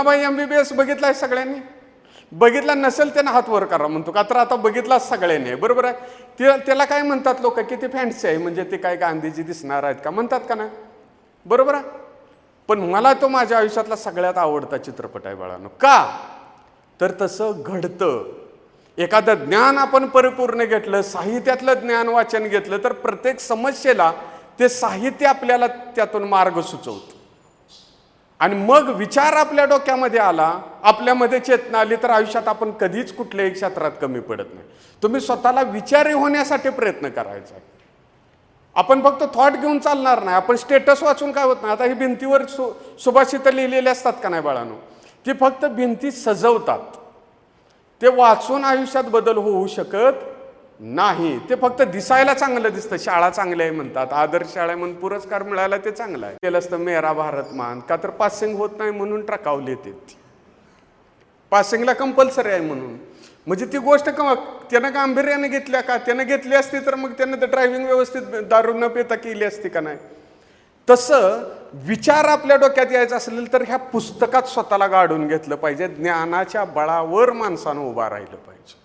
बाई MBBS बघितलाय सगळ्यांनी? बघितला नसेल त्यानं हात वर करा म्हणतो, का तर आता बघितलाच सगळ्यांनी, बरोबर आहे. त्याला काय म्हणतात लोक, किती फॅन्सी आहे, म्हणजे ते काय गांधीजी दिसणार आहेत का म्हणतात का नाही, बरोबर आहे. पण मला तो माझ्या आयुष्यातला सगळ्यात आवडता चित्रपट आहे बाळांनो. का तर तसं घडतं. एखादं ज्ञान आपण परिपूर्ण घेतलं, साहित्यातलं ज्ञान वाचन घेतलं, तर प्रत्येक समस्येला ते साहित्य आपल्याला त्यातून मार्ग सुचवतं. आणि मग विचार आपल्या डोक्यामध्ये आला, आपल्यामध्ये चेतना आली, तर आयुष्यात आपण कधीच कुठल्याही क्षेत्रात कमी पडत नाही. तुम्ही स्वतःला विचारी होण्यासाठी प्रयत्न करायचा आहे. आपण फक्त थॉट घेऊन चालणार नाही. आपण स्टेटस वाचून काय होत नाही. आता ही भिंतीवर सुभाषितं लिहिलेली असतात का नाही बाळांनो, ती फक्त भिंती सजवतात. ते वाचून आयुष्यात बदल होऊ शकत नाही. ते फक्त दिसायला चांगलं दिसतं. शाळा चांगली आहे म्हणतात, आदर्श शाळा म्हणून पुरस्कार मिळाला, ते चांगलं आहे. केलं असतं मेरा भारत मान, का तर पासिंग होत नाही म्हणून ट्रकावली येते. पासिंगला कंपल्सरी आहे म्हणून. म्हणजे ती गोष्ट त्यानं गांभीर्याने घेतल्या का? त्यानं घेतली असती तर मग त्यानं ड्रायव्हिंग व्यवस्थित दारू न पिता केली असती का नाही? तसं विचार आपल्या डोक्यात यायचं असेल तर ह्या पुस्तकात स्वतःला गाडून घेतलं पाहिजे. ज्ञानाच्या बळावर माणसानं उभा राहिलं पाहिजे.